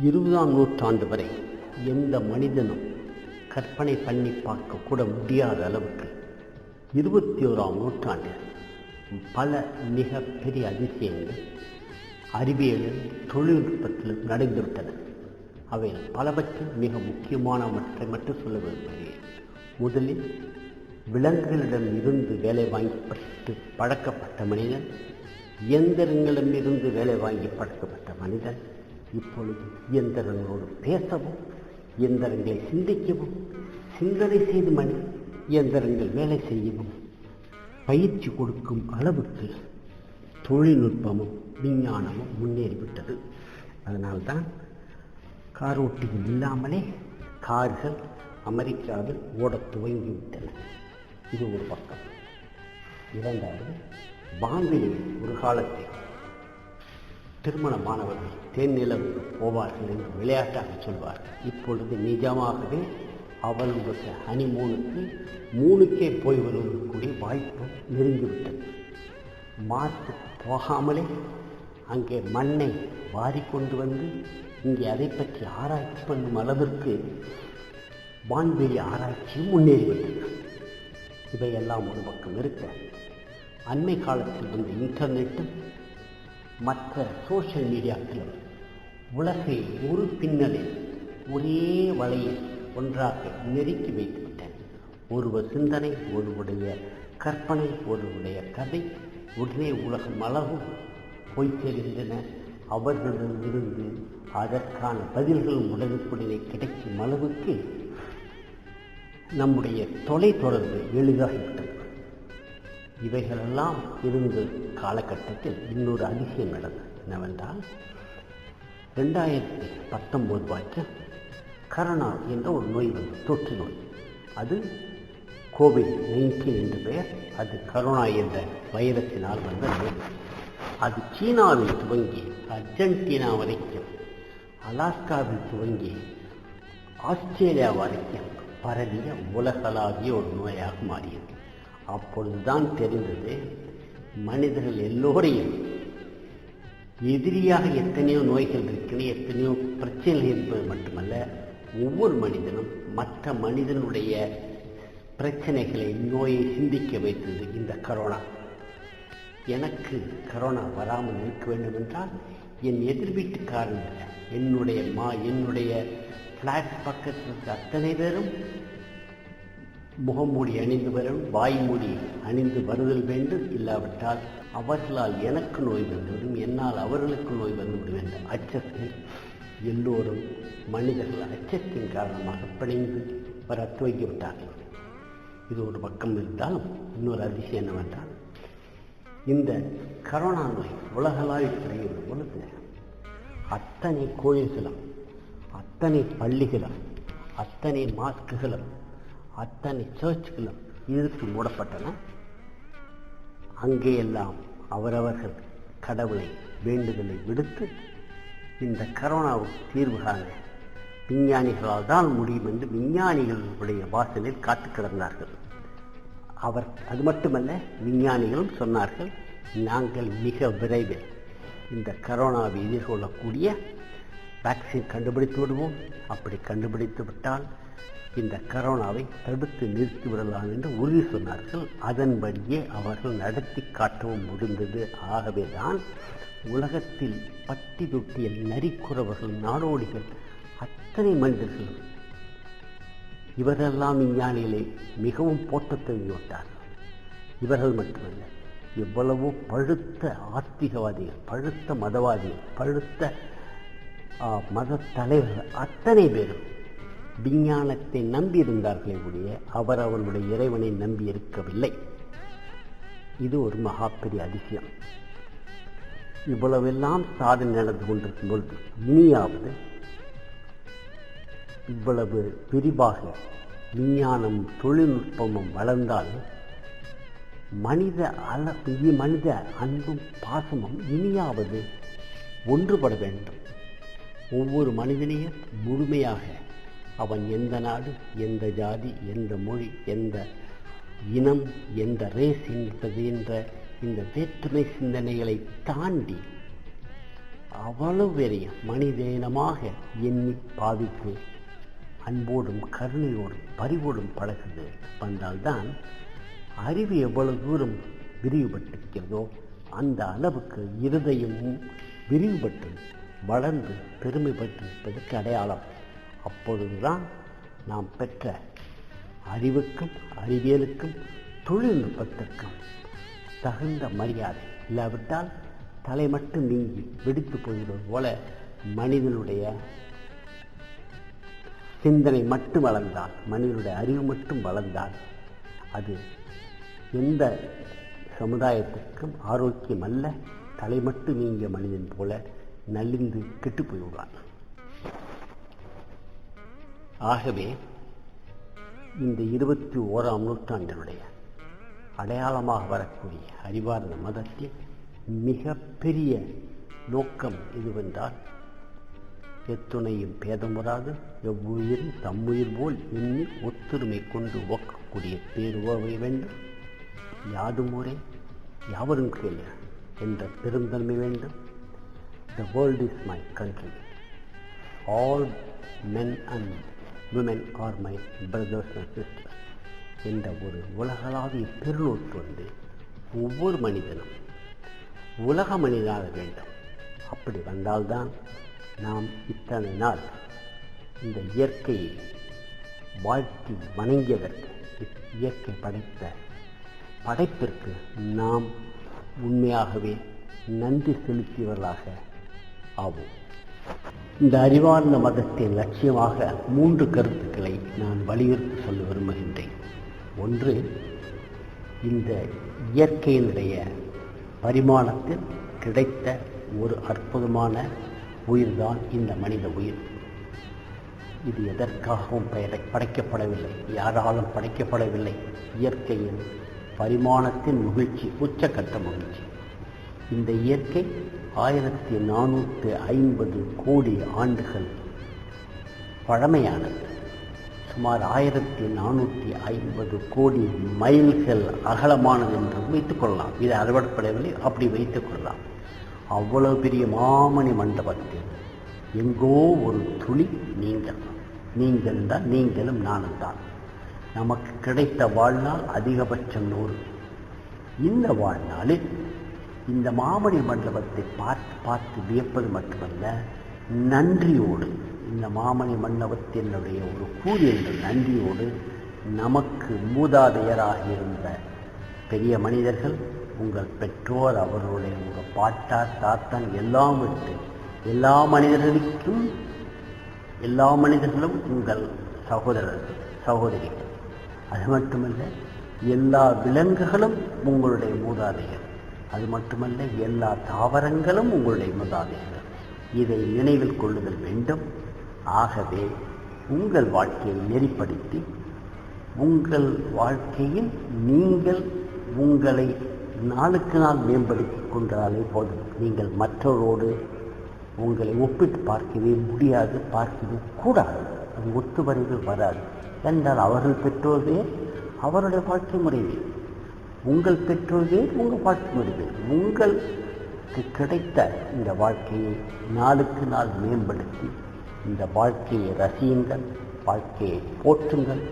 20ஆம் நூற்றாண்டு வரை எந்த மனிதனும் கற்பனை பண்ணி பார்க்க கூட முடியாத அளவுக்கு 21ஆம் நூற்றாண்டில் பல மிக பெரிய அதிசயங்கள் அறிவியலில் தொழில்நுட்பத்திலும் நடந்துவிட்டன. அவையில் பலவற்றில் மிக முக்கியமானவற்றை மட்டும் சொல்ல விரும்புகிறேன். முதலில் விலங்குகளிடம் இருந்து வேலை வாங்கப்பட்டு பழக்கப்பட்ட மனிதன், இயந்திரங்களிடமிருந்து வேலை வாங்கி பழக்கப்பட்ட மனிதன் இப்பொழுது இயந்திரங்களோடு பேசவும், இயந்திரங்களை சிந்திக்கவும், சிந்தனை செய்து இயந்திரங்கள் வேலை செய்யவும் பயிற்சி கொடுக்கும் அளவுக்கு தொழில்நுட்பமும் விஞ்ஞானமும் முன்னேறிவிட்டது. அதனால்தான் கார் ஓட்டிகள் இல்லாமலே கார்கள் அமெரிக்காவில் ஓடத் துவங்கிவிட்டன. இது ஒரு பக்கம். இரண்டாவது, பாம்பிலே ஒரு காலத்தில் திருமணமானவர்கள் தேன்நிலவுக்கு போவார்கள் என்று விளையாட்டாக சொல்வார்கள். இப்பொழுது நிஜமாகவே அவர்களுடைய ஹனிமூனுக்கு 3க்கே போய் வருவதற்குரிய வாய்ப்பு நெருங்கிவிட்டது. மார்க்கு போகாமலே அங்கே மண்ணை வாரிக்கொண்டு வந்து இங்கே அதை பற்றி ஆராய்ச்சி பண்ணும் அளவிற்கு வான்வெளி ஆராய்ச்சியும் முன்னேறிவிட்டது. இவையெல்லாம் ஒரு பக்கம் இருக்க, அண்மை காலத்தில் வந்த இன்டர்நெட்டும் மற்ற சோஷியல் மீடியாக்களும் உலகை ஒரு பின்னலில் ஒரே வலையில் ஒன்றாக நெருக்கி வைத்துவிட்டன. ஒருவர் சிந்தனை, ஒருவருடைய கற்பனை, ஒருவருடைய கதை உடனே உலகம் அளவும் போய் சேர்கின்றன. அவர்களிடமிருந்து அதற்கான பதில்களும் உடனுக்குடனே கிடைக்கும் அளவுக்கு நம்முடைய தொலைத்தொடர்பு எளிதாகிவிட்டது. இவைகளெல்லாம் இருந்த காலகட்டத்தில் இன்னொரு அதிசயம் நடந்தது. என்னவென்றால் 2019 வாக்கில் கரோனா என்ற ஒரு நோய் வந்து தொற்று நோய். அது COVID-19 என்று பெயர். அது கரோனா என்ற வைரஸினால் வந்த நோய். அது சீனாவில் துவங்கி அர்ஜென்டினா வரைக்கும், அலாஸ்காவில் துவங்கி ஆஸ்திரேலியா வரைக்கும் பரவிய உலகளாவிய ஒரு நோயாக மாறியது. அப்பொழுதுதான் தெரிந்தது, மனிதர்கள் எல்லோரையும் எதிரியாக எத்தனையோ நோய்கள் இருக்கின்றன, எத்தனையோ பிரச்சனைகள் என்பது மட்டுமல்ல, ஒவ்வொரு மனிதனும் மற்ற மனிதனுடைய பிரச்சனைகளை, நோயை சிந்திக்க வைத்தது இந்த கரோனா. எனக்கு கரோனா வராமல் இருக்க வேண்டும் என்றால் என் எதிர் வீட்டுக்காரங்க, என்னுடைய ஃப்ளாட் பக்கத்தில் அத்தனை பேரும் முகமூடி அணிந்து வரும், வாய்மூடி அணிந்து வருதல் வேண்டும். இல்லாவிட்டால் அவர்களால் எனக்கு நோய் வந்துவிடும், என்னால் அவர்களுக்கு நோய் வந்துவிடும் என்ற அச்சத்தில் எல்லோரும் மனிதர்கள் அச்சத்தின் காரணமாக பிணைந்து வர துவங்கிவிட்டார்கள். இது ஒரு பக்கம் இருந்தாலும் இன்னொரு அதிசயம் என்னவென்றால், இந்த கரோனா நோய் உலகளாவிய பரவிய பொழுது அத்தனை கோயில்களும், அத்தனை பள்ளிகளும், அத்தனை மாஸ்குகளும், அத்தனை சர்ச்சுகளும் இழுத்து மூடப்பட்டன. அங்கேயெல்லாம் அவரவர்கள் கடவுளை வேண்டுதலை விடுத்து இந்த கரோனாவுக்கு தீர்வு காண விஞ்ஞானிகளால் தான் முடியும் என்று விஞ்ஞானிகளுடைய வாசலில் காத்து கிடந்தார்கள். அது மட்டுமல்ல, விஞ்ஞானிகளும் சொன்னார்கள், நாங்கள் மிக விரைவில் இந்த கரோனாவை எதிர்கொள்ளக்கூடிய வேக்சின் கண்டுபிடித்து விடுவோம். அப்படி கண்டுபிடித்து விட்டால் இந்த கரோனாவை தடுத்து நிறுத்திவிடலாம் என்று உறுதி சொன்னார்கள். அதன்படியே அவர்கள் நடத்தி காட்டவும் முடிந்தது. ஆகவேதான் உலகத்தில் பட்டி தொட்டியில் நரிக்குறவர்கள், நாடோடிகள், அத்தனை மனிதர்களும் இவரெல்லாம் விஞ்ஞானிகளை மிகவும் போற்றத் துவங்கிவிட்டார்கள். இவர்கள் மட்டுமல்ல, எவ்வளவோ பழுத்த ஆஸ்திகவாதிகள், பழுத்த மதவாதிகள், பழுத்த மத தலைவர்கள் அத்தனை பேரும் விஞ்ஞானத்தை நம்பியிருந்தார்களே ஒழிய அவர்களுடைய இறைவனை நம்பி இருக்கவில்லை. இது ஒரு மகாபெரிய அதிசயம். இவ்வளவெல்லாம் சாதனை நடந்து கொண்டிருக்கும் பொழுது இனியாவது இவ்வளவு விரிவாக விஞ்ஞானம் தொழில்நுட்பமும் வளர்ந்தால் மனித அன்பும் பாசமும் இனியாவது ஒன்றுபட வேண்டும். ஒவ்வொரு மனிதனையும் முழுமையாக அவன் எந்த நாடு, எந்த ஜாதி, எந்த மொழி, எந்த இனம், எந்த ரேஸ் என்பது என்ற இந்த வேற்றுமை சிந்தனைகளை தாண்டி அவ்வளவு பெரிய மனித இனமாக எண்ணி பாவித்து அன்போடும் கருணையோடும் பரிவோடும் பழகுது வந்தால்தான் அறிவு எவ்வளவு தூரம் விரிவுபட்டிருக்கிறதோ அந்த அளவுக்கு இருதயமும் விரிவுபட்டு வளர்ந்து பெருமை பெற்றிருப்பதற்கு அடையாளம். அப்பொழுதுதான் நாம் பெற்ற அறிவுக்கும் அறிவியலுக்கும் தொழில்நுட்பத்திற்கும் தகுந்த மரியாதை. இல்லாவிட்டால் தலை மட்டும் நீங்கி வெடித்து போகிறது போல மனிதனுடைய சிந்தனை மட்டும் வளர்ந்தால், மனிதனுடைய அறிவு மட்டும் வளர்ந்தால் அது எந்த சமுதாயத்திற்கும் ஆரோக்கியம் அல்ல. தலை மட்டும் நீங்கிய மனிதன் போல நலிந்து கெட்டு போய்விடுவான். ஆகவே இந்த 21ஆம் நூற்றாண்டினுடைய அடையாளமாக வரக்கூடிய அறிவார்ந்த மதத்தின் மிகப்பெரிய நோக்கம் எதுவென்றால், எத்துணையும் பேதமுறாது எவ்வுயிரும் தம்முயிர் போல் எண்ணி ஒத்துரிமை கொண்டு ஒக்கக்கூடிய பேருவவை வேண்டும். யாதும் ஊரே யாவரும் கேளு என்ற பெருந்தன்மை வேண்டும். The world is my country. All men and women are my brothers and sisters என்ற ஒரு உலகளாவிய பெருநோக்கு வந்து ஒவ்வொரு மனிதனும் உலக மனிதனாக வேண்டும். அப்படி வந்தால்தான் நாம் இத்தனை நாள் இந்த இயற்கையை வாழ்த்தி வணங்கியதற்கு, இயற்கை படைத்த படைப்பிற்கு நாம் உண்மையாகவே நன்றி செலுத்தியவர்களாக ஆவோம். இந்த அறிவார்ந்த மதத்தின் லட்சியமாக 3 கருத்துக்களை நான் வலியுறுத்தி சொல்ல விரும்புகின்றேன். ஒன்று, இந்த இயற்கையினுடைய பரிமாணத்தில் கிடைத்த ஒரு அற்புதமான உயிர்தான் இந்த மனித உயிர். இது எதற்காகவும் படைக்கப்படவில்லை, யாராலும் படைக்கப்படவில்லை. இயற்கையின் பரிமாணத்தின் மகிழ்ச்சி, உச்சக்கட்ட மகிழ்ச்சி. இந்த இயற்கை 1450 கோடி ஆண்டுகள் பழமையானது. சுமார் 1450 கோடி மைல்கள் அகலமானது என்று வைத்துக் கொள்ளலாம். இது அளவிடப்படவில்லை, அப்படி வைத்துக் கொள்ளலாம். அவ்வளவு பெரிய மாமணி மண்டபத்தில் எங்கோ ஒரு துளி நீங்கள் தான், நீங்களும் நானும் தான். நமக்கு கிடைத்த வாழ்நாள் அதிகபட்சம் 100. இந்த வாழ்நாளில் இந்த மாமணி மண்டபத்தை பார்த்து வியப்பது மட்டுமல்ல, நன்றியோடு, இந்த மாமணி மண்டபத்தினுடைய ஒரு கூறு என்ற நன்றியோடு நமக்கு மூதாதையராக இருந்த பெரிய மனிதர்கள், உங்கள் பெற்றோர், அவர்களுடைய உங்கள் பாட்டார், தாத்தான் எல்லாம் விட்டு எல்லா மனிதர்களும் உங்கள் சகோதரர்கள், சகோதரிகள். அது மட்டுமல்ல, எல்லா விலங்குகளும் உங்களுடைய மூதாதையர். அது மட்டுமல்ல, எல்லா தாவரங்களும் உங்களுடைய மூதாதையர்கள். இதை நினைவில் கொள்ளுதல் வேண்டும். ஆகவே உங்கள் வாழ்க்கையை நெறிப்படுத்தி, உங்கள் வாழ்க்கையில் நீங்கள் உங்களை நாளுக்கு நாள் மேம்படுத்திக் கொண்டாலே போதும். நீங்கள் மற்றவரோடு உங்களை ஒப்பிட்டு பார்க்கவே முடியாது, பார்க்கவே கூடாது. அது ஒத்துவரைவில் வராது. என்றால் அவர்கள் பெற்றோர்களே அவருடைய வாழ்க்கை முறையே, உங்கள் பெற்றோர்களே உங்கள் வாழ்க்கை முறையே. உங்களுக்கு கிடைத்த இந்த வாழ்க்கையை நாளுக்கு நாள் மேம்படுத்தி இந்த வாழ்க்கையை ரசியுங்கள், வாழ்க்கையை போற்றுங்கள்.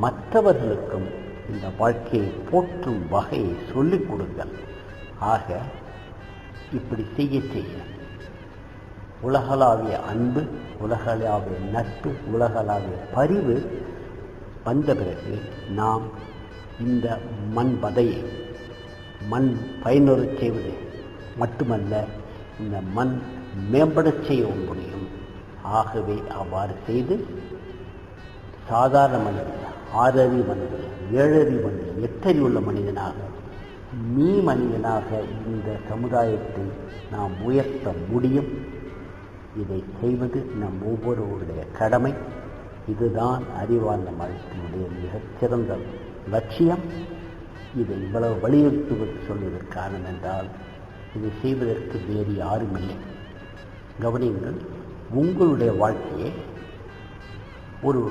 மற்றவர்களுக்கும் இந்த வாழ்க்கையை போற்றும் வகையை சொல்லிக் கொடுங்கள். ஆக இப்படி செய்ய உலகளாவிய அன்பு, உலகளாவிய நட்பு, உலகளாவிய பரிவு வந்த பிறகு நாம் இந்த மண் பதையை பயனுறச் செய்வது மட்டுமல்ல, இந்த மண் மேம்படச் செய்யவும் முடியும். ஆகவே அவ்வாறு செய்து சாதாரண மனிதன், 6 அறிவு மனிதன், 7 அறிவு மனிதன், 8 அறிவுள்ள மனிதனாக, மனிதனாக இந்த சமுதாயத்தை நாம் உயர்த்த முடியும். இதை செய்வது நம் ஒவ்வொருவருடைய கடமை. இதுதான் அறிவார்ந்த மதத்தினுடைய மிகச்சிறந்த லட்சியம். இதை இவ்வளவு வலியுறுத்துவது சொல்வதற்கு காரணம் என்றால், இதை செய்வதற்கு வேறு யாரும் இல்லை. கவனியுங்கள், உங்களுடைய வாழ்க்கையை ஒரு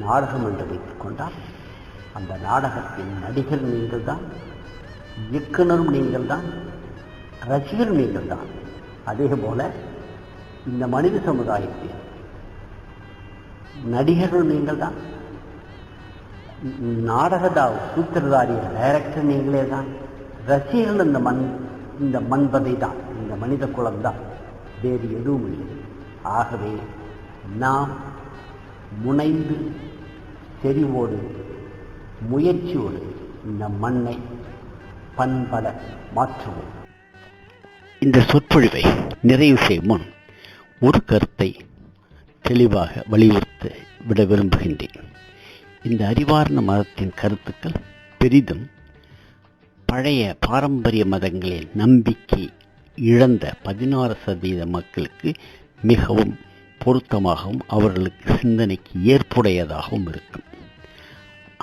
நாடகம் என்று வைத்துக் கொண்டால், அந்த நாடகத்தின் நடிகர் நீங்கள் தான், இயக்குனரும் நீங்கள் தான், ரசிகரும் நீங்கள் தான். அதே போல இந்த மனித சமுதாயத்தில் நடிகர்கள் நீங்கள் தான், சூத்திரதாரிகள் டைரக்டர் நீங்களே தான், ரசிகர்கள் இந்த மண்பதை தான், இந்த மனித குலம்தான், வேறு எதுவும் இல்லை. ஆகவே நாம் முனைந்து செறிவோடு முயற்சியோடு இந்த மண்ணை பண்பட மாற்றுவோம். இந்த சொற்பொழிவை நிறைவு செய்யும் முன் ஒரு கருத்தை தெளிவாக வலியுறுத்த விட விரும்புகின்றேன். இந்த அறிவார்ந்த மதத்தின் கருத்துக்கள் பெரிதும் பழைய பாரம்பரிய மதங்களில் நம்பிக்கை இழந்த 16% மக்களுக்கு மிகவும் பொருத்தமாகவும் அவர்களுக்கு சிந்தனைக்கு ஏற்புடையதாகவும் இருக்கும்.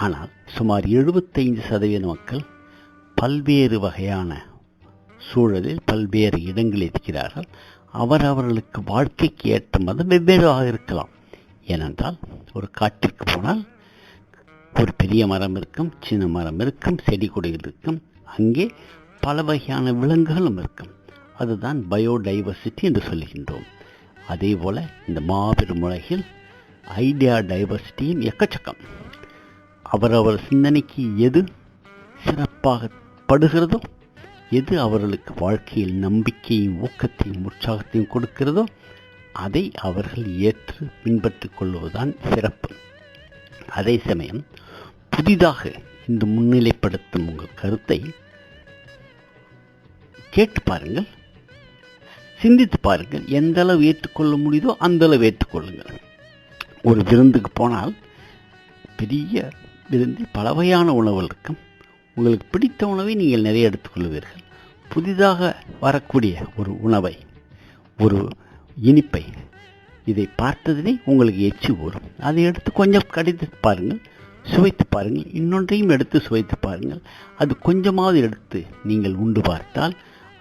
ஆனால் சுமார் 75% மக்கள் பல்வேறு வகையான சூழலில் பல்வேறு இடங்களில் இருக்கிறார்கள். அவர்களுக்கு வாழ்க்கைக்கு ஏற்ற மதம் வெவ்வேறாக இருக்கலாம். ஏனென்றால் ஒரு காட்டிற்கு போனால் ஒரு பெரிய மரம் இருக்கும், சின்ன மரம் இருக்கும், செடி கொடிகள் இருக்கும், அங்கே பல வகையான விலங்குகளும் இருக்கும். அதுதான் பயோடைவர்சிட்டி என்று சொல்கின்றோம். அதே போல இந்த மாபெரும் உலகில் ஐடியா டைவர்சிட்டியும் எக்கச்சக்கம். அவரவர் சிந்தனைக்கு எது சிறப்பாக படுகிறதோ, எது அவர்களுக்கு வாழ்க்கையில் நம்பிக்கையும் ஊக்கத்தையும் உற்சாகத்தையும் கொடுக்கிறதோ அதை அவர்கள் ஏற்று பின்பற்றிக் கொள்வதுதான் சிறப்பு. அதே சமயம் புதிதாக இந்த முன்னிலைப்படுத்தும் உங்கள் கருத்தை கேட்டு பாருங்கள், சிந்தித்து பாருங்கள். எந்த அளவு ஏற்றுக்கொள்ள முடியுதோ அந்த அளவு ஏற்றுக்கொள்ளுங்கள். ஒரு விருந்துக்கு போனால் பெரிய விருந்தில் பல வகையான உணவுகள் இருக்கும். உங்களுக்கு பிடித்த உணவை நீங்கள் நிறைய எடுத்துக்கொள்வீர்கள். புதிதாக வரக்கூடிய ஒரு உணவை, ஒரு இனிப்பை, இதை பார்த்ததிலே உங்களுக்கு எச்சி ஊறும். அதை எடுத்து கொஞ்சம் கடித்து பாருங்கள், சுவைத்து பாருங்கள். இன்னொன்றையும் எடுத்து சுவைத்து பாருங்கள். அது கொஞ்சமாவது எடுத்து நீங்கள் உண்டு பார்த்தால்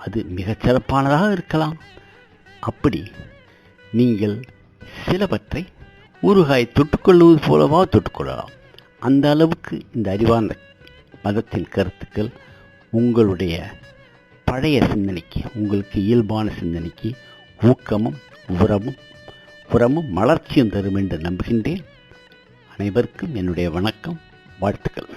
அது மிகச் சிறப்பானதாக இருக்கலாம். அப்படி நீங்கள் சிலவற்றை ஊறுகாய் தொட்டுக்கொள்வது போலவா தொட்டுக்கொள்ளலாம். அந்த அளவுக்கு இந்த அறிவார்ந்த மதத்தின் கருத்துக்கள் உங்களுடைய பழைய சிந்தனைக்கு, உங்களுக்கு இயல்பான சிந்தனைக்கு ஊக்கமும் உரமும் மலர்ச்சியும் தரும் என்று நம்புகின்றேன். அனைவருக்கும் என்னுடைய வணக்கம், வாழ்த்துக்கள்.